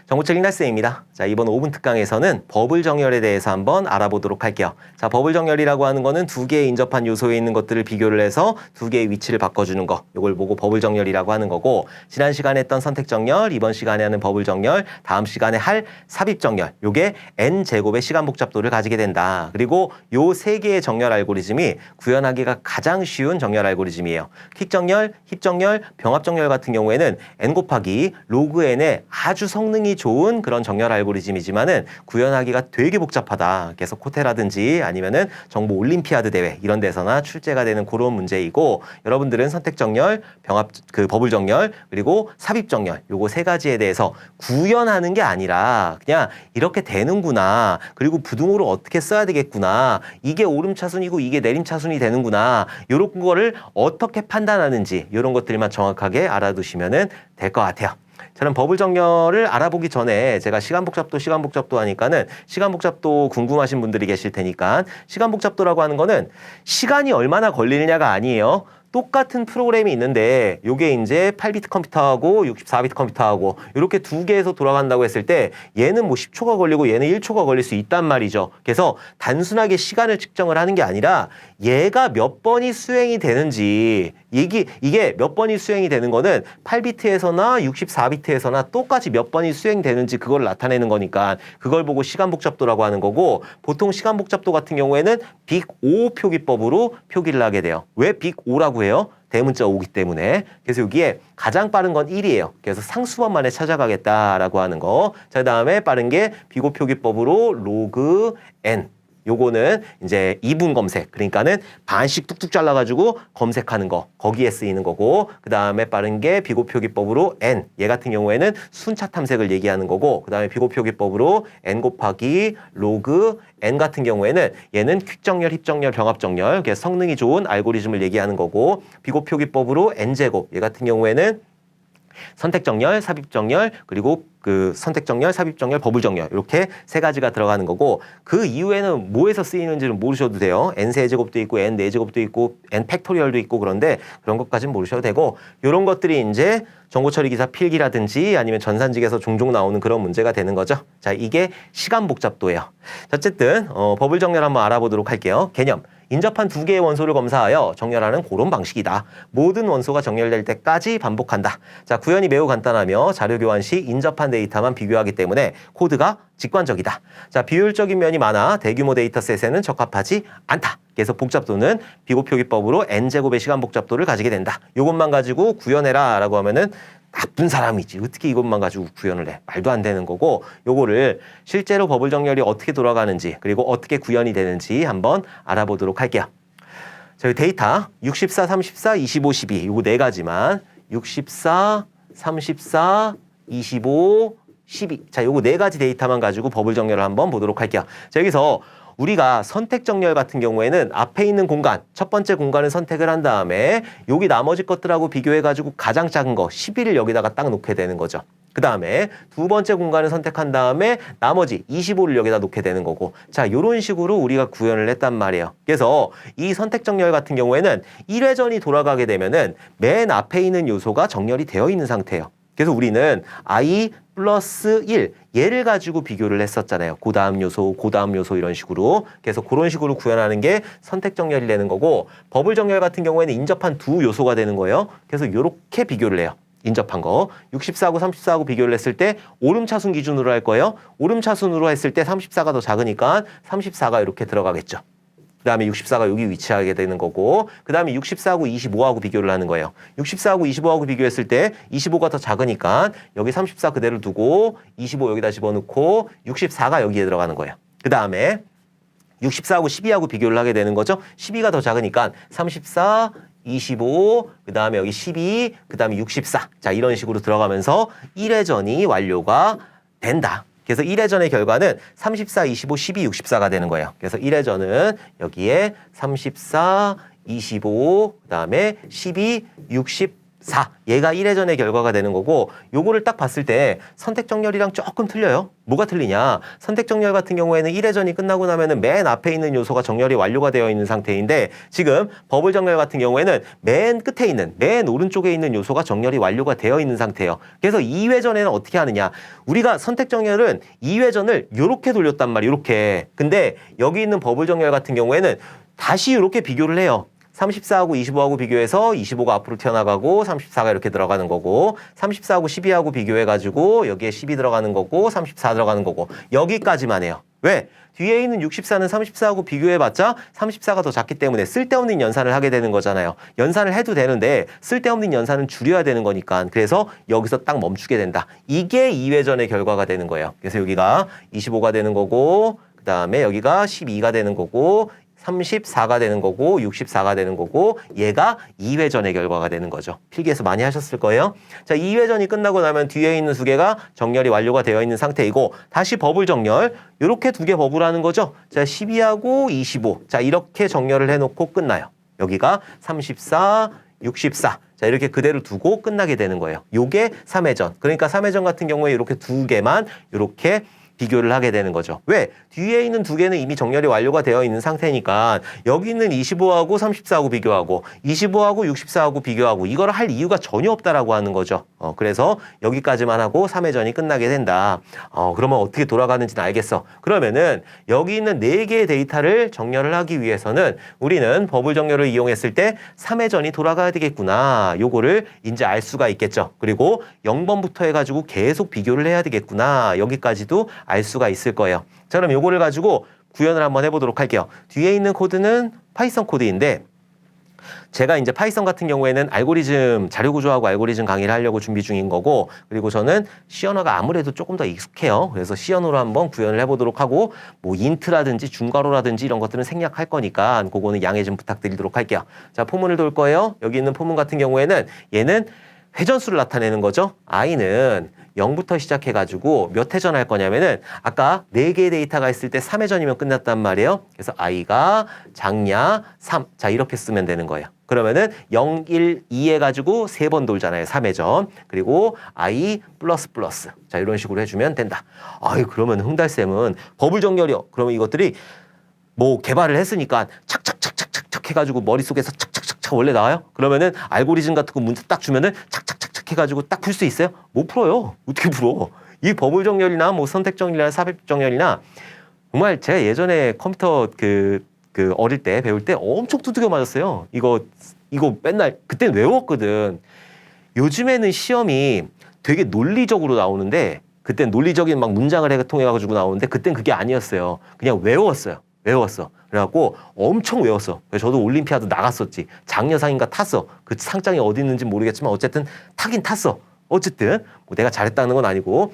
정보책 링달쌤입니다. 자, 이번 5분 특강에서는 버블 정렬에 대해서 한번 알아보도록 할게요. 자, 버블 정렬이라고 하는 거는 두 개의 인접한 요소에 있는 것들을 비교를 해서 두 개의 위치를 바꿔주는 거. 이걸 보고 버블 정렬이라고 하는 거고, 지난 시간에 했던 선택 정렬, 이번 시간에 하는 버블 정렬, 다음 시간에 할 삽입 정렬. 요게 n제곱의 시간 복잡도를 가지게 된다. 그리고 요 세 개의 정렬 알고리즘이 구현하기가 가장 쉬운 정렬 알고리즘이에요. 퀵 정렬, 힙 정렬, 병합 정렬 같은 경우에는 n 곱하기 로그 n의 아주 성능이 좋은 그런 정렬 알고리즘이지만은 구현하기가 되게 복잡하다. 그래서 코테라든지 아니면은 정보 올림피아드 대회 이런 데서나 출제가 되는 그런 문제이고, 여러분들은 선택 정렬, 병합 버블 정렬, 그리고 삽입 정렬 요거 세 가지에 대해서 구현하는 게 아니라 그냥 이렇게 되는구나. 그리고 부등호를 어떻게 써야 되겠구나. 이게 오름차순이고 이게 내림차순이 되는구나. 요런 거를 어떻게 판단하는지 이런 것들만 정확하게 알아두시면은 될 것 같아요. 저는 버블 정렬을 알아보기 전에 제가 시간 복잡도 하니까는 시간 복잡도 궁금하신 분들이 계실 테니까, 시간 복잡도라고 하는 거는 시간이 얼마나 걸리느냐가 아니에요. 똑같은 프로그램이 있는데 요게 이제 8비트 컴퓨터하고 64비트 컴퓨터하고 이렇게 두 개에서 돌아간다고 했을 때 얘는 뭐 10초가 걸리고 얘는 1초가 걸릴 수 있단 말이죠. 그래서 단순하게 시간을 측정을 하는 게 아니라 얘가 몇 번이 수행이 되는지, 이게 몇 번이 수행이 되는 거는 8비트에서나 64비트에서나 똑같이 몇 번이 수행되는지 그걸 나타내는 거니까 그걸 보고 시간 복잡도라고 하는 거고, 보통 시간 복잡도 같은 경우에는 빅5 표기법으로 표기를 하게 돼요. 왜 빅5라고 해요? 대문자 5기 때문에. 그래서 여기에 가장 빠른 건 1이에요. 그래서 상수번 만에 찾아가겠다라고 하는 거. 자, 그다음에 빠른 게 빅5 표기법으로 로그 n. 요거는 이제 이분 검색, 그러니까는 반씩 뚝뚝 잘라가지고 검색하는 거, 거기에 쓰이는 거고, 그 다음에 빠른 게 빅5 표기법으로 n, 얘 같은 경우에는 순차 탐색을 얘기하는 거고, 그 다음에 빅5 표기법으로 n 곱하기 로그 n 같은 경우에는 얘는 퀵 정렬, 힙 정렬, 병합 정렬, 그래서 성능이 좋은 알고리즘을 얘기하는 거고, 빅5 표기법으로 n제곱, 얘 같은 경우에는 선택 정렬, 삽입 정렬, 그리고 그 선택 정렬, 삽입 정렬, 버블 정렬 이렇게 세 가지가 들어가는 거고, 그 이후에는 뭐에서 쓰이는지는 모르셔도 돼요. n-세제곱도 있고 n-4제곱도 있고 n-팩토리얼도 있고, 그런데 그런 것까지는 모르셔도 되고, 이런 것들이 이제 정보처리 기사 필기라든지 아니면 전산직에서 종종 나오는 그런 문제가 되는 거죠. 자, 이게 시간 복잡도예요. 어쨌든 버블 정렬 한번 알아보도록 할게요. 개념. 인접한 두 개의 원소를 검사하여 정렬하는 그런 방식이다. 모든 원소가 정렬될 때까지 반복한다. 자, 구현이 매우 간단하며 자료 교환 시 인접한 데이터만 비교하기 때문에 코드가 직관적이다. 자, 비효율적인 면이 많아 대규모 데이터셋에는 적합하지 않다. 그래서 복잡도는 빅5 표기법으로 n제곱의 시간 복잡도를 가지게 된다. 이것만 가지고 구현해라 라고 하면은 나쁜 사람이지. 어떻게 이것만 가지고 구현을 해? 말도 안 되는 거고, 요거를 실제로 버블 정렬이 어떻게 돌아가는지, 그리고 어떻게 구현이 되는지 한번 알아보도록 할게요. 저희 데이터 64, 34, 25, 12 요거 네 가지만 64, 34, 25, 12 자, 요거 네 가지 데이터만 가지고 버블 정렬을 한번 보도록 할게요. 자, 여기서 우리가 선택 정렬 같은 경우에는 앞에 있는 공간, 첫 번째 공간을 선택을 한 다음에 여기 나머지 것들하고 비교해가지고 가장 작은 거 11을 여기다가 딱 놓게 되는 거죠. 그 다음에 두 번째 공간을 선택한 다음에 나머지 25를 여기다 놓게 되는 거고, 자, 요런 식으로 우리가 구현을 했단 말이에요. 그래서 이 선택 정렬 같은 경우에는 1회전이 돌아가게 되면은 맨 앞에 있는 요소가 정렬이 되어 있는 상태예요. 그래서 우리는 i 플러스 1 얘를 가지고 비교를 했었잖아요. 그 다음 요소 이런 식으로. 그래서 그런 식으로 구현하는 게 선택 정렬이 되는 거고, 버블 정렬 같은 경우에는 인접한 두 요소가 되는 거예요. 그래서 이렇게 비교를 해요. 인접한 거 64하고 34하고 비교를 했을 때 오름차순 기준으로 할 거예요. 오름차순으로 했을 때 34가 더 작으니까 34가 이렇게 들어가겠죠. 그 다음에 64가 여기 위치하게 되는 거고, 그 다음에 64하고 25하고 비교를 하는 거예요. 64하고 25하고 비교했을 때 25가 더 작으니까 여기 34 그대로 두고 25 여기다 집어넣고 64가 여기에 들어가는 거예요. 그 다음에 64하고 12하고 비교를 하게 되는 거죠. 12가 더 작으니까 34, 25, 그 다음에 여기 12, 그 다음에 64. 자, 이런 식으로 들어가면서 1회전이 완료가 된다. 그래서 1회전의 결과는 34, 25, 12, 64가 되는 거예요. 그래서 1회전은 여기에 34, 25, 그 다음에 12, 64 4. 얘가 1회전의 결과가 되는 거고 요거를 딱 봤을 때 선택정렬이랑 조금 틀려요. 뭐가 틀리냐? 선택정렬 같은 경우에는 1회전이 끝나고 나면은 맨 앞에 있는 요소가 정렬이 완료가 되어 있는 상태인데 지금 버블정렬 같은 경우에는 맨 끝에 있는 맨 오른쪽에 있는 요소가 정렬이 완료가 되어 있는 상태예요. 그래서 2회전에는 어떻게 하느냐? 우리가 선택정렬은 2회전을 요렇게 돌렸단 말이에요. 요렇게. 근데 여기 있는 버블정렬 같은 경우에는 다시 요렇게 비교를 해요. 34하고 25하고 비교해서 25가 앞으로 튀어나가고 34가 이렇게 들어가는 거고 34하고 12하고 비교해가지고 여기에 12 들어가는 거고 34 들어가는 거고 여기까지만 해요. 왜? 뒤에 있는 64는 34하고 비교해봤자 34가 더 작기 때문에 쓸데없는 연산을 하게 되는 거잖아요. 연산을 해도 되는데 쓸데없는 연산은 줄여야 되는 거니까 그래서 여기서 딱 멈추게 된다. 이게 2회전의 결과가 되는 거예요. 그래서 여기가 25가 되는 거고 그 다음에 여기가 12가 되는 거고 34가 되는 거고 64가 되는 거고 얘가 2회전의 결과가 되는 거죠. 필기에서 많이 하셨을 거예요. 자, 2회전이 끝나고 나면 뒤에 있는 두 개가 정렬이 완료가 되어 있는 상태이고 다시 버블 정렬 이렇게 두 개 버블하는 거죠. 자, 12하고 25. 자, 이렇게 정렬을 해놓고 끝나요. 여기가 34, 64. 자, 이렇게 그대로 두고 끝나게 되는 거예요. 요게 3회전. 그러니까 3회전 같은 경우에 이렇게 두 개만 이렇게 비교를 하게 되는 거죠. 왜? 뒤에 있는 두 개는 이미 정렬이 완료가 되어 있는 상태니까 여기 있는 25하고 34하고 비교하고 25하고 64하고 비교하고 이걸 할 이유가 전혀 없다라고 하는 거죠. 그래서 여기까지만 하고 3회전이 끝나게 된다. 그러면 어떻게 돌아가는지는 알겠어. 그러면은 여기 있는 4개의 데이터를 정렬을 하기 위해서는 우리는 버블 정렬을 이용했을 때 3회전이 돌아가야 되겠구나. 요거를 이제 알 수가 있겠죠. 그리고 0번부터 해가지고 계속 비교를 해야 되겠구나. 여기까지도 알 수가 있을 거예요. 자, 그럼 요거를 가지고 구현을 한번 해보도록 할게요. 뒤에 있는 코드는 파이썬 코드인데 제가 이제 파이썬 같은 경우에는 알고리즘, 자료구조하고 알고리즘 강의를 하려고 준비 중인 거고 그리고 저는 C 언어가 아무래도 조금 더 익숙해요. 그래서 C 언어로 한번 구현을 해보도록 하고 뭐 인트라든지 중괄호라든지 이런 것들은 생략할 거니까 그거는 양해 좀 부탁드리도록 할게요. 자, 포문을 돌 거예요. 여기 있는 포문 같은 경우에는 얘는 회전수를 나타내는 거죠. i는 0부터 시작해가지고 몇 회전 할 거냐면은 아까 4개의 데이터가 있을 때 3회전이면 끝났단 말이에요. 그래서 i가 작냐 3. 자, 이렇게 쓰면 되는 거예요. 그러면은 0, 1, 2 해가지고 3번 돌잖아요. 3회전. 그리고 i 플러스 플러스. 자, 이런 식으로 해주면 된다. 그러면 흥달쌤은 버블 정렬이요. 그러면 이것들이 뭐 개발을 했으니까 착착착착착착 해가지고 머릿속에서 착착착착 원래 나와요? 그러면은 알고리즘 같은 거 문제 딱 주면은 착착착착 해가지고 딱 풀 수 있어요? 못 풀어요. 어떻게 풀어? 이 버블 정렬이나 뭐 선택 정렬이나 삽입 정렬이나 정말 제가 예전에 컴퓨터 그 어릴 때 배울 때 엄청 두들겨 맞았어요. 이거 맨날 그때는 외웠거든. 요즘에는 시험이 되게 논리적으로 나오는데 그땐 논리적인 막 문장을 통해가지고 나오는데 그땐 그게 아니었어요. 그냥 외웠어요. 그래갖고 엄청 외웠어. 그래서 저도 올림피아드 나갔었지. 장려상인가 탔어. 그 상장이 어디 있는지 모르겠지만 어쨌든 타긴 탔어. 어쨌든 뭐 내가 잘했다는 건 아니고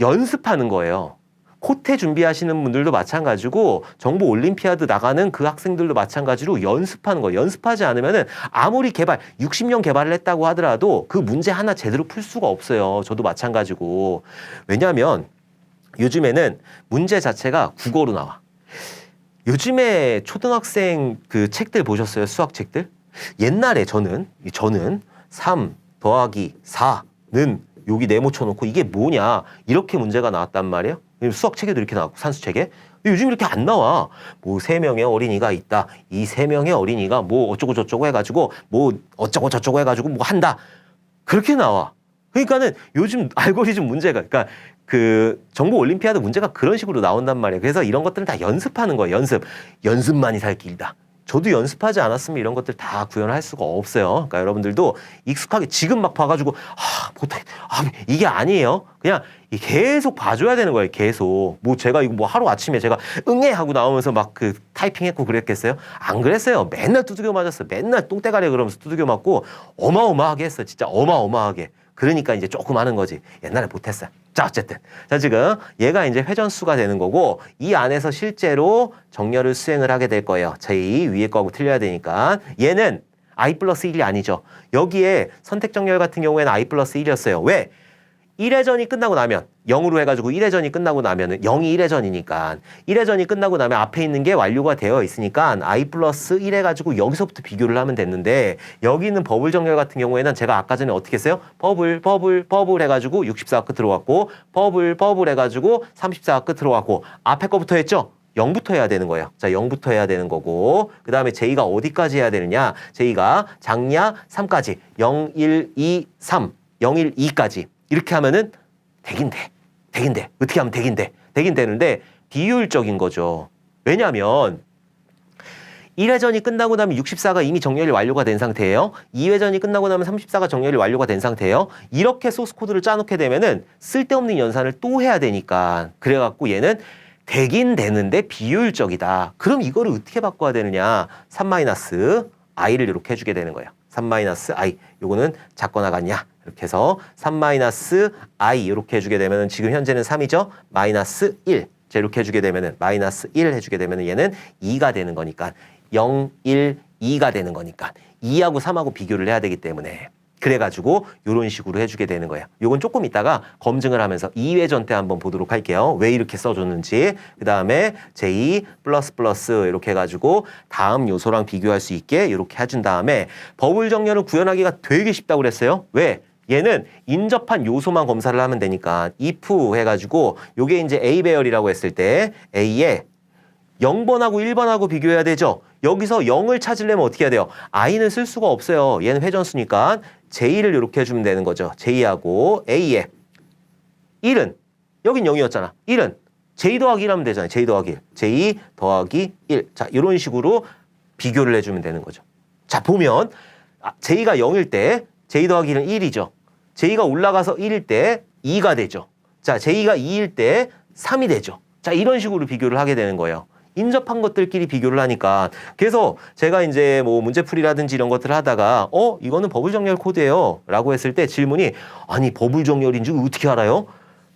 연습하는 거예요. 코테 준비하시는 분들도 마찬가지고 정보 올림피아드 나가는 그 학생들도 마찬가지로 연습하는 거예요. 연습하지 않으면은 아무리 60년 개발을 했다고 하더라도 그 문제 하나 제대로 풀 수가 없어요. 저도 마찬가지고. 왜냐하면 요즘에는 문제 자체가 국어로 나와. 요즘에 초등학생 그 책들 보셨어요? 수학 책들? 옛날에 저는 3 더하기 4는 여기 네모 쳐놓고 이게 뭐냐 이렇게 문제가 나왔단 말이에요. 수학 책에도 이렇게 나왔고 산수 책에. 근데 요즘 이렇게 안 나와. 뭐 3명의 어린이가 있다. 이 3명의 어린이가 뭐 어쩌고 저쩌고 해가지고 뭐 어쩌고 저쩌고 해가지고 뭐 한다. 그렇게 나와. 그러니까는 요즘 알고리즘 문제가 그러니까 그 정보 올림피아드 문제가 그런 식으로 나온단 말이에요. 그래서 이런 것들은 다 연습하는 거예요. 연습만이 살 길이다. 저도 연습하지 않았으면 이런 것들 다 구현할 수가 없어요. 그러니까 여러분들도 익숙하게 지금 막 봐가지고 이게 아니에요. 그냥 계속 봐줘야 되는 거예요. 계속. 뭐 제가 이거 뭐 하루 아침에 제가 응애 하고 나오면서 막 그 타이핑했고 그랬겠어요? 안 그랬어요. 맨날 두들겨 맞았어요. 맨날 똥대가리 그러면서 두들겨 맞고 어마어마하게 했어요. 진짜 어마어마하게. 그러니까 이제 조금 하는 거지. 옛날에 못했어요. 자, 어쨌든. 자, 지금 얘가 이제 회전수가 되는 거고 이 안에서 실제로 정렬을 수행을 하게 될 거예요. 제2 위에 거하고 틀려야 되니까. 얘는 i 플러스 1이 아니죠. 여기에 선택 정렬 같은 경우에는 i 플러스 1이었어요. 왜? 1회전이 끝나고 나면 0으로 해가지고 1회전이 끝나고 나면은 0이 1회전이니까 1회전이 끝나고 나면 앞에 있는 게 완료가 되어 있으니까 i 플러스 1 해가지고 여기서부터 비교를 하면 됐는데 여기 있는 버블 정렬 같은 경우에는 제가 아까 전에 어떻게 했어요? 버블 해가지고 64가 끝으로 갔고 버블 해가지고 34가 끝으로 갔고 앞에 거부터 했죠? 0부터 해야 되는 거예요. 자, 0부터 해야 되는 거고 그 다음에 J가 어디까지 해야 되느냐? J가 장야 3까지 0, 1, 2, 3 0, 1, 2까지 이렇게 하면은 되긴 돼. 어떻게 하면 되긴 되는데 비효율적인 거죠. 왜냐하면 1회전이 끝나고 나면 64가 이미 정렬이 완료가 된 상태예요. 2회전이 끝나고 나면 34가 정렬이 완료가 된 상태예요. 이렇게 소스 코드를 짜놓게 되면은 쓸데없는 연산을 또 해야 되니까 그래갖고 얘는 되긴 되는데 비효율적이다. 그럼 이거를 어떻게 바꿔야 되느냐? 3-i를 이렇게 해주게 되는 거예요. 3-i. 요거는 작거나 같냐? 이렇게 해서 3-i 이렇게 해주게 되면은 지금 현재는 3이죠? 마이너스 1. 자, 이렇게 해주게 되면은 마이너스 1 해주게 되면은 얘는 2가 되는 거니까 0, 1, 2가 되는 거니까 2하고 3하고 비교를 해야 되기 때문에 그래가지고 이런 식으로 해주게 되는 거예요. 요건 조금 이따가 검증을 하면서 2회전 때 한번 보도록 할게요. 왜 이렇게 써줬는지. 그 다음에 J 플러스 이렇게 해가지고 다음 요소랑 비교할 수 있게 이렇게 해준 다음에 버블 정렬을 구현하기가 되게 쉽다고 그랬어요. 왜? 얘는 인접한 요소만 검사를 하면 되니까 if 해가지고 요게 이제 A 배열이라고 했을 때 A에 0번하고 1번하고 비교해야 되죠. 여기서 0을 찾으려면 어떻게 해야 돼요? i는 쓸 수가 없어요. 얘는 회전수니까 J를 이렇게 해주면 되는 거죠. J하고 A에 1은 여긴 0이었잖아. 1은 J 더하기 1 하면 되잖아요. J 더하기 1. J 더하기 1. 자, 이런 식으로 비교를 해주면 되는 거죠. 자, 보면 J가 0일 때 J 더하기 1은 1이죠. J가 올라가서 1일 때 2가 되죠. 자, J가 2일 때 3이 되죠. 자, 이런 식으로 비교를 하게 되는 거예요. 인접한 것들끼리 비교를 하니까. 그래서 제가 이제 뭐 문제풀이라든지 이런 것들을 하다가 이거는 버블 정렬 코드예요 라고 했을 때 질문이 아니 버블 정렬인지 어떻게 알아요?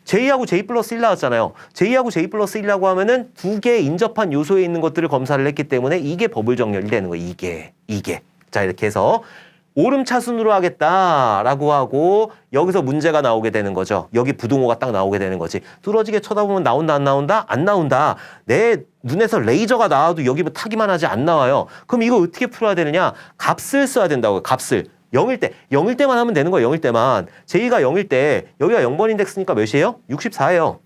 J하고 J 플러스 1 나왔잖아요. J하고 J 플러스 1이라고 하면은 두 개의 인접한 요소에 있는 것들을 검사를 했기 때문에 이게 버블 정렬이 되는 거예요. 이게. 자, 이렇게 해서 오름차순으로 하겠다라고 하고 여기서 문제가 나오게 되는 거죠. 여기 부등호가 딱 나오게 되는 거지. 뚫어지게 쳐다보면 나온다 안 나온다? 안 나온다. 내 눈에서 레이저가 나와도 여기 뭐 타기만 하지 안 나와요. 그럼 이거 어떻게 풀어야 되느냐? 값을 써야 된다고요. 값을. 0일 때만 하면 되는 거예요. 0일 때만. J가 0일 때 여기가 0번 인덱스니까 몇이에요? 64예요.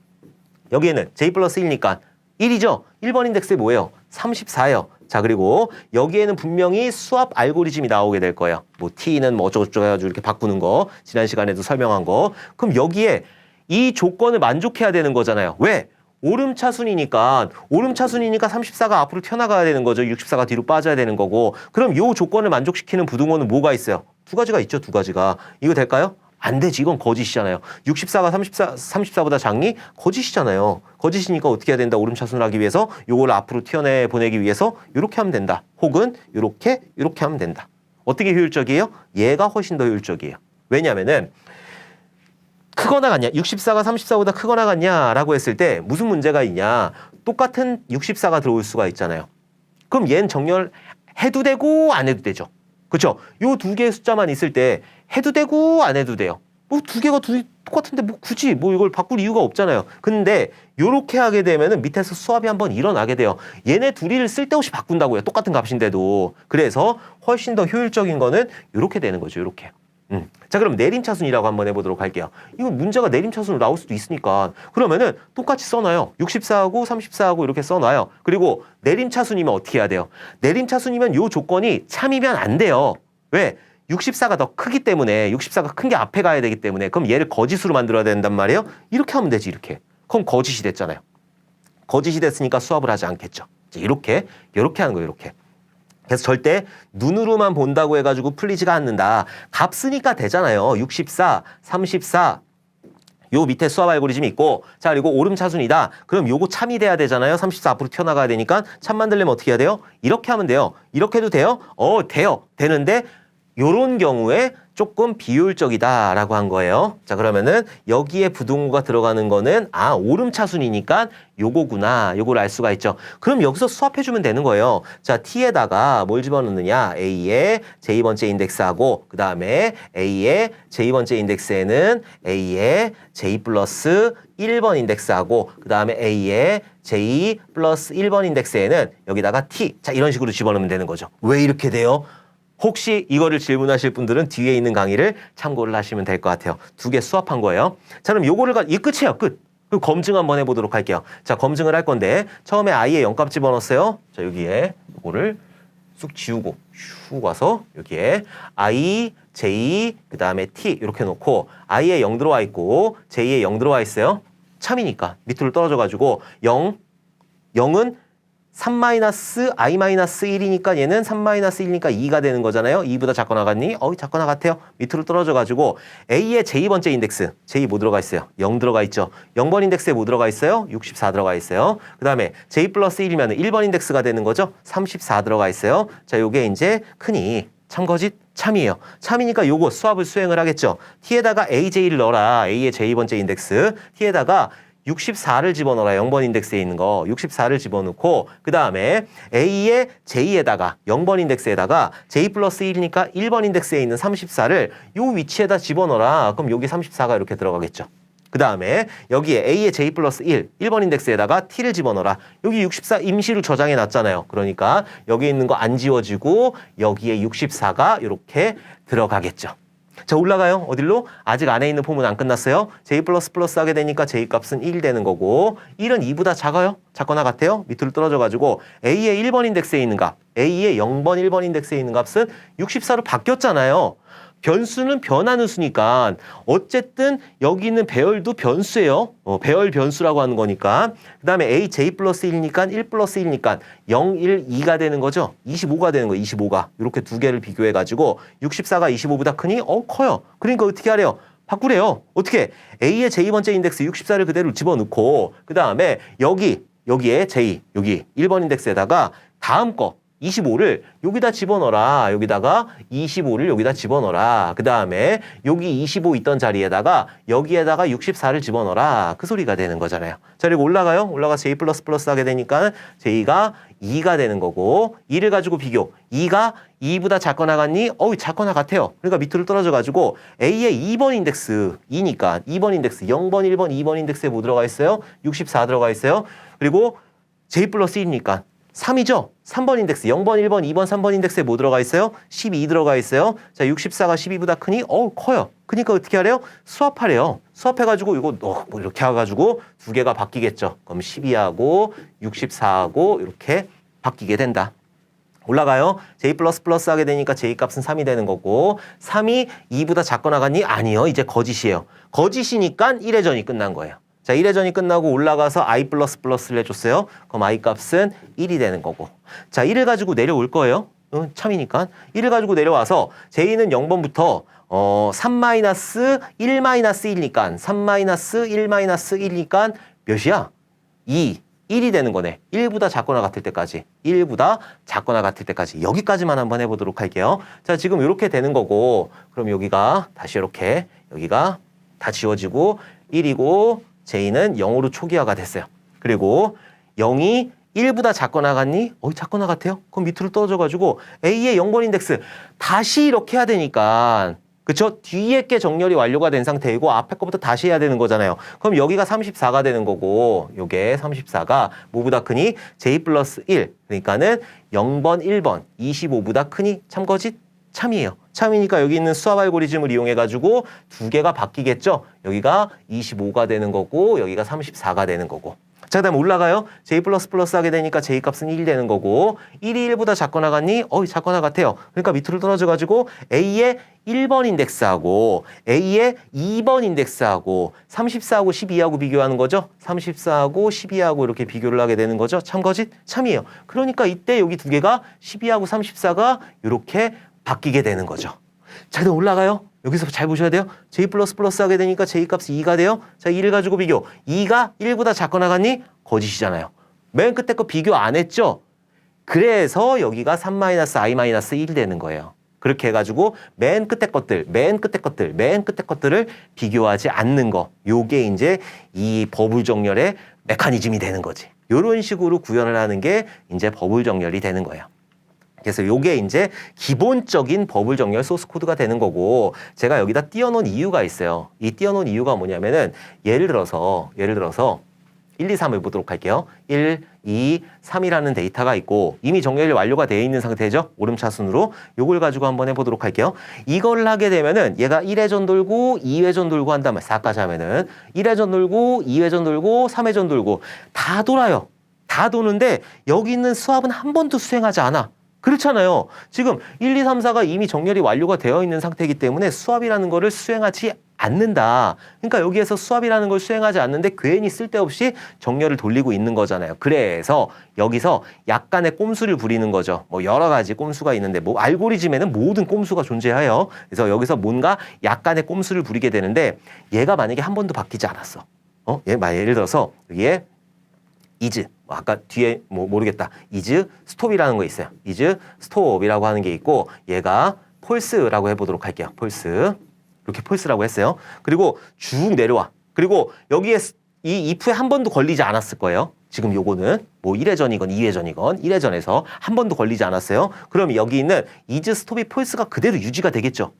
여기에는 J 플러스 1이니까 1이죠. 1번 인덱스에 뭐예요? 34예요. 자, 그리고 여기에는 분명히 수압 알고리즘이 나오게 될 거예요. 뭐 T는 뭐 어쩌고저쩌고 해가지고 이렇게 바꾸는 거. 지난 시간에도 설명한 거. 그럼 여기에 이 조건을 만족해야 되는 거잖아요. 왜? 오름차순이니까 34가 앞으로 튀어나가야 되는 거죠. 64가 뒤로 빠져야 되는 거고. 그럼 이 조건을 만족시키는 부등호는 뭐가 있어요? 두 가지가 있죠. 두 가지가. 이거 될까요? 안 되지. 이건 거짓이잖아요. 64가 34보다 작니? 거짓이잖아요. 거짓이니까 어떻게 해야 된다? 오름차순을 하기 위해서 요걸 앞으로 튀어내보내기 위해서 이렇게 하면 된다. 혹은 이렇게 하면 된다. 어떻게 효율적이에요? 얘가 훨씬 더 효율적이에요. 왜냐면은 크거나 같냐? 64가 34보다 크거나 같냐라고 했을 때 무슨 문제가 있냐? 똑같은 64가 들어올 수가 있잖아요. 그럼 얘는 정렬해도 되고 안 해도 되죠. 그렇죠? 요 두 개의 숫자만 있을 때 해도 되고 안 해도 돼요. 뭐 두 개가 둘이 똑같은데 뭐 굳이 뭐 이걸 바꿀 이유가 없잖아요. 근데 요렇게 하게 되면은 밑에서 수압이 한번 일어나게 돼요. 얘네 둘이를 쓸데없이 바꾼다고요. 똑같은 값인데도. 그래서 훨씬 더 효율적인 거는 요렇게 되는 거죠. 요렇게. 자, 그럼 내림차순이라고 한번 해보도록 할게요. 이거 문제가 내림차순으로 나올 수도 있으니까 그러면은 똑같이 써놔요. 64하고 34하고 이렇게 써놔요. 그리고 내림차순이면 어떻게 해야 돼요? 내림차순이면 요 조건이 참이면 안 돼요. 왜? 64가 더 크기 때문에 64가 큰 게 앞에 가야 되기 때문에 그럼 얘를 거짓으로 만들어야 된단 말이에요. 이렇게 하면 되지 이렇게. 그럼 거짓이 됐잖아요. 거짓이 됐으니까 수압을 하지 않겠죠. 이렇게 하는 거예요. 이렇게. 그래서 절대 눈으로만 본다고 해가지고 풀리지가 않는다. 값 쓰니까 되잖아요. 64, 34. 요 밑에 수압 알고리즘이 있고 자 그리고 오름차순이다. 그럼 요거 참이 돼야 되잖아요. 34 앞으로 튀어나가야 되니까 참 만들려면 어떻게 해야 돼요? 이렇게 하면 돼요. 이렇게 해도 돼요? 돼요. 되는데 요런 경우에 조금 비효율적이다라고 한 거예요. 자, 그러면은 여기에 부등호가 들어가는 거는 오름차순이니까 요거구나. 요걸 알 수가 있죠. 그럼 여기서 수합해주면 되는 거예요. 자, t에다가 뭘 집어넣느냐. a의 j 번째 인덱스하고 그 다음에 a의 j 번째 인덱스에는 a의 j 플러스 1번 인덱스하고 그 다음에 a의 j 플러스 1번 인덱스에는 여기다가 t. 자, 이런 식으로 집어넣으면 되는 거죠. 왜 이렇게 돼요? 혹시 이거를 질문하실 분들은 뒤에 있는 강의를 참고를 하시면 될 것 같아요. 두 개 수합한 거예요. 자, 그럼 요거를 이 끝이에요. 끝. 그 검증 한번 해보도록 할게요. 자, 검증을 할 건데 처음에 i의 0값 집어넣었어요. 자, 여기에 요거를 쑥 지우고 슉 와서 여기에 i, j, 그 다음에 t 이렇게 놓고 i에 0 들어와 있고 j에 0 들어와 있어요. 참이니까 밑으로 떨어져가지고 0은 3-i-1이니까 얘는 3-1이니까 2가 되는 거잖아요. 2보다 작거나 같니? 작거나 같아요. 밑으로 떨어져가지고 A의 j 번째 인덱스. j 뭐 들어가 있어요? 0 들어가 있죠. 0번 인덱스에 뭐 들어가 있어요? 64 들어가 있어요. 그 다음에 j 플러스 1이면 1번 인덱스가 되는 거죠. 34 들어가 있어요. 자, 요게 이제 크니 참거짓 참이에요. 참이니까 요거 수합을 수행을 하겠죠. t에다가 aj를 넣어라. a의 j 번째 인덱스. t에다가 64를 집어넣어라. 0번 인덱스에 있는 거 64를 집어넣고 그 다음에 A의 J에다가 0번 인덱스에다가 J 플러스 1이니까 1번 인덱스에 있는 34를 요 위치에다 집어넣어라. 그럼 여기 34가 이렇게 들어가겠죠. 그 다음에 여기에 A의 J 플러스 1번 인덱스에다가 T를 집어넣어라. 여기 64 임시로 저장해 놨잖아요. 그러니까 여기 있는 거 안 지워지고 여기에 64가 이렇게 들어가겠죠. 자, 올라가요. 어디로? 아직 안에 있는 폼은 안 끝났어요. j 플러스 플러스 하게 되니까 j 값은 1 되는 거고 1은 2보다 작아요. 작거나 같아요. 밑으로 떨어져가지고 a의 1번 인덱스에 있는 값, a의 0번 1번 인덱스에 있는 값은 64로 바뀌었잖아요. 변수는 변하는 수니까 어쨌든 여기 있는 배열도 변수예요. 배열 변수라고 하는 거니까. 그 다음에 a j 플러스 1이니까 1 플러스 1이니까 0, 1, 2가 되는 거죠. 25가 되는 거예요. 25가. 이렇게 두 개를 비교해가지고 64가 25보다 크니 커요. 그러니까 어떻게 하래요? 바꾸래요. 어떻게? a의 j 번째 인덱스 64를 그대로 집어넣고 그 다음에 여기에 j, 여기 1번 인덱스에다가 다음 거 25를 여기다 집어넣어라. 여기다가 25를 여기다 집어넣어라. 그 다음에 여기 25 있던 자리에다가 여기에다가 64를 집어넣어라. 그 소리가 되는 거잖아요. 자, 그리고 올라가요. 올라가서 j 플러스 플러스 하게 되니까 j가 2가 되는 거고 2를 가지고 비교. 2가 2보다 작거나 같니? 작거나 같아요. 그러니까 밑으로 떨어져가지고 A의 2번 인덱스 2니까 2번 인덱스 0번, 1번, 2번 인덱스에 뭐 들어가 있어요? 64 들어가 있어요. 그리고 j 플러스 1이니까 3이죠? 3번 인덱스, 0번, 1번, 2번, 3번 인덱스에 뭐 들어가 있어요? 12 들어가 있어요. 자, 64가 12보다 크니? 커요. 그러니까 어떻게 하래요? 수합하래요. 수합해가지고 이거 뭐 이렇게 해가지고 두 개가 바뀌겠죠. 그럼 12하고 64하고 이렇게 바뀌게 된다. 올라가요. j 플러스 플러스 하게 되니까 j 값은 3이 되는 거고 3이 2보다 작거나 같니? 아니요. 이제 거짓이에요. 거짓이니까 1회전이 끝난 거예요. 자, 1회전이 끝나고 올라가서 i 플러스 플러스를 해줬어요. 그럼 i 값은 1이 되는 거고. 자, 1을 가지고 내려올 거예요. 참이니까. 1을 가지고 내려와서 j는 0번부터 3-1-1이니까 3-1-1이니까 몇이야? 2. 1이 되는 거네. 1보다 작거나 같을 때까지. 1보다 작거나 같을 때까지. 여기까지만 한번 해보도록 할게요. 자, 지금 이렇게 되는 거고 그럼 여기가 다시 이렇게 여기가 다 지워지고 1이고 j는 0으로 초기화가 됐어요. 그리고 0이 1보다 작거나 같니? 작거나 같아요. 그럼 밑으로 떨어져가지고 A의 0번 인덱스 다시 이렇게 해야 되니까 그쵸? 뒤에 게 정렬이 완료가 된 상태이고 앞에 거부터 다시 해야 되는 거잖아요. 그럼 여기가 34가 되는 거고 요게 34가 뭐보다 크니? J 플러스 1 그러니까는 0번 1번 25보다 크니? 참거짓? 참이에요. 참이니까 여기 있는 수합 알고리즘을 이용해가지고 두 개가 바뀌겠죠? 여기가 25가 되는 거고 여기가 34가 되는 거고. 자, 그 다음에 올라가요. j 플러스 플러스 하게 되니까 j 값은 1 되는 거고 1이 1보다 작거나 같니? 작거나 같아요. 그러니까 밑으로 떨어져가지고 a의 1번 인덱스하고 a의 2번 인덱스하고 34하고 12하고 비교하는 거죠. 34하고 12하고 이렇게 비교를 하게 되는 거죠. 참거짓? 참이에요. 그러니까 이때 여기 두 개가 12하고 34가 이렇게 바뀌게 되는 거죠. 자, 그럼 올라가요. 여기서 잘 보셔야 돼요. j 플러스 플러스 하게 되니까 j 값이 2가 돼요. 자, 2를 가지고 비교. 2가 1보다 작거나 같니? 거짓이잖아요. 맨 끝에 거 비교 안 했죠? 그래서 여기가 3-i-1 되는 거예요. 그렇게 해가지고 맨 끝에 것들을 비교하지 않는 거. 요게 이제 이 버블정렬의 메커니즘이 되는 거지. 요런 식으로 구현을 하는 게 이제 버블정렬이 되는 거예요. 그래서 요게 이제 기본적인 버블정렬 소스 코드가 되는 거고, 제가 여기다 띄워놓은 이유가 있어요. 이 띄워놓은 이유가 뭐냐면은 예를 들어서 1, 2, 3을 보도록 할게요. 1, 2, 3이라는 데이터가 있고 이미 정렬이 완료가 되어 있는 상태죠. 오름차순으로. 요걸 가지고 한번 해보도록 할게요. 이걸 하게 되면은 얘가 1회전 돌고 2회전 돌고 한 다음에 4까지 하면은 1회전 돌고 2회전 돌고 3회전 돌고 다 돌아요. 다 도는데 여기 있는 수압은 한 번도 수행하지 않아. 그렇잖아요. 지금 1, 2, 3, 4가 이미 정렬이 완료가 되어 있는 상태이기 때문에 수압이라는 거를 수행하지 않는다. 그러니까 여기에서 수압이라는 걸 수행하지 않는데 괜히 쓸데없이 정렬을 돌리고 있는 거잖아요. 그래서 여기서 약간의 꼼수를 부리는 거죠. 뭐 여러 가지 꼼수가 있는데 뭐 알고리즘에는 모든 꼼수가 존재해요. 그래서 여기서 뭔가 약간의 꼼수를 부리게 되는데 얘가 만약에 한 번도 바뀌지 않았어. 예를 들어서 여기에 is 아까 뒤에 뭐 모르겠다. is stop이라는 거 있어요. is stop이라고 하는 게 있고 얘가 false라고 해보도록 할게요. false. 이렇게 false라고 했어요. 그리고 쭉 내려와. 그리고 여기에 이 if에 한 번도 걸리지 않았을 거예요. 지금 요거는 뭐 1회전이건 2회전이건 1회전에서 한 번도 걸리지 않았어요. 그럼 여기 있는 is stop이 false가 그대로 유지가 되겠죠.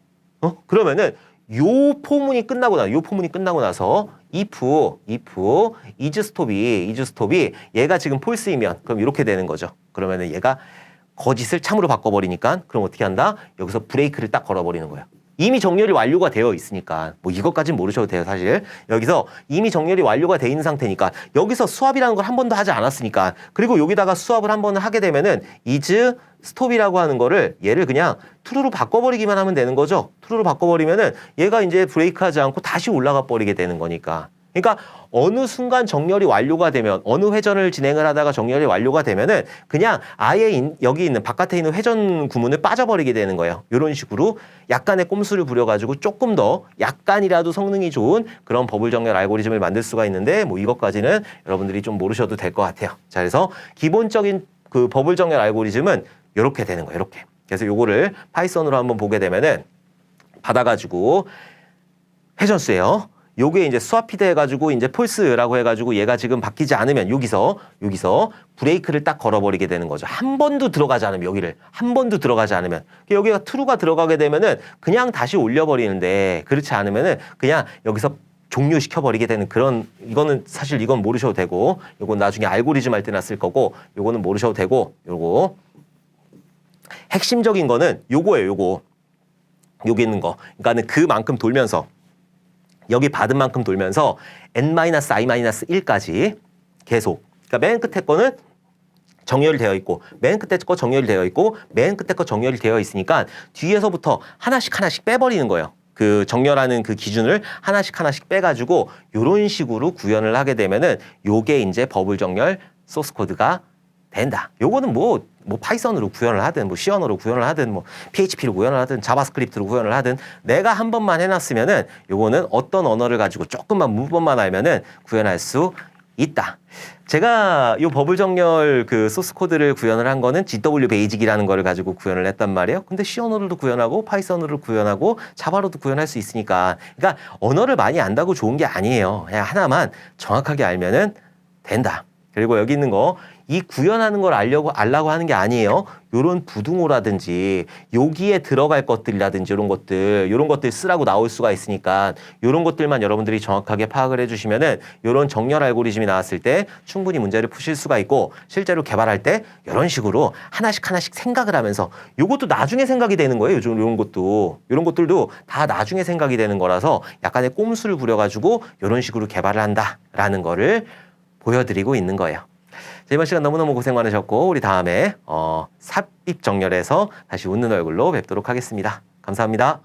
그러면은 요 포문이 끝나고 나서 if is stop이 얘가 지금 false이면 그럼 이렇게 되는 거죠. 그러면은 얘가 거짓을 참으로 바꿔버리니까 그럼 어떻게 한다? 여기서 브레이크를 딱 걸어버리는 거예요. 이미 정렬이 완료가 되어 있으니까 뭐 이것까지는 모르셔도 돼요. 사실 여기서 이미 정렬이 완료가 되어 있는 상태니까 여기서 수압이라는 걸 한 번도 하지 않았으니까 그리고 여기다가 수압을 한 번을 하게 되면은 is stop이라고 하는 거를 얘를 그냥 true로 바꿔버리기만 하면 되는 거죠. true로 바꿔버리면은 얘가 이제 브레이크하지 않고 다시 올라가 버리게 되는 거니까. 그러니까 어느 순간 정렬이 완료가 되면 어느 회전을 진행을 하다가 정렬이 완료가 되면은 그냥 아예 여기 있는 바깥에 있는 회전 구문을 빠져버리게 되는 거예요. 이런 식으로 약간의 꼼수를 부려가지고 조금 더 약간이라도 성능이 좋은 그런 버블 정렬 알고리즘을 만들 수가 있는데 뭐 이것까지는 여러분들이 좀 모르셔도 될 것 같아요. 자, 그래서 기본적인 그 버블 정렬 알고리즘은 이렇게 되는 거예요. 이렇게. 그래서 요거를 파이썬으로 한번 보게 되면은 받아가지고 회전수예요. 요게 이제 수압피드 해가지고 이제 폴스라고 해가지고 얘가 지금 바뀌지 않으면 여기서 브레이크를 딱 걸어버리게 되는 거죠. 한 번도 들어가지 않으면 여기를 한 번도 들어가지 않으면 여기가 true가 들어가게 되면은 그냥 다시 올려버리는데 그렇지 않으면은 그냥 여기서 종료시켜버리게 되는 그런 이거는 사실 이건 모르셔도 되고 요건 나중에 알고리즘 할 때나 쓸 거고 요거는 모르셔도 되고 요거 핵심적인 거는 요거예요. 요거 여기 있는 거 그러니까는 그만큼 돌면서 여기 받은 만큼 돌면서 n-i-1까지 계속. 그러니까 맨 끝에 거는 정렬이 되어 있고 맨 끝에 거 정렬이 되어 있고 맨 끝에 거 정렬이 되어 있으니까 뒤에서부터 하나씩 빼버리는 거예요. 그 정렬하는 그 기준을 하나씩 빼가지고 이런 식으로 구현을 하게 되면은 요게 이제 버블 정렬 소스 코드가 된다. 요거는 뭐 파이썬으로 구현을 하든 뭐 C 언어로 구현을 하든 뭐 PHP로 구현을 하든 자바스크립트로 구현을 하든 내가 한 번만 해놨으면은 요거는 어떤 언어를 가지고 조금만 문법만 알면은 구현할 수 있다. 제가 요 버블 정렬 그 소스 코드를 구현을 한 거는 GW 베이직이라는 거를 가지고 구현을 했단 말이에요. 근데 C 언어로도 구현하고 파이썬으로 구현하고 자바로도 구현할 수 있으니까 그러니까 언어를 많이 안다고 좋은 게 아니에요. 그냥 하나만 정확하게 알면은 된다. 그리고 여기 있는 거 이 구현하는 걸 알라고 하는 게 아니에요. 요런 부등호라든지 여기에 들어갈 것들이라든지 이런 것들 쓰라고 나올 수가 있으니까 요런 것들만 여러분들이 정확하게 파악을 해주시면은 요런 정렬 알고리즘이 나왔을 때 충분히 문제를 푸실 수가 있고 실제로 개발할 때 이런 식으로 하나씩 생각을 하면서 요것도 나중에 생각이 되는 거예요. 요런 것들도 다 나중에 생각이 되는 거라서 약간의 꼼수를 부려가지고 요런 식으로 개발을 한다라는 거를 보여드리고 있는 거예요. 이번 시간 너무너무 고생 많으셨고 우리 다음에 삽입 정렬에서 다시 웃는 얼굴로 뵙도록 하겠습니다. 감사합니다.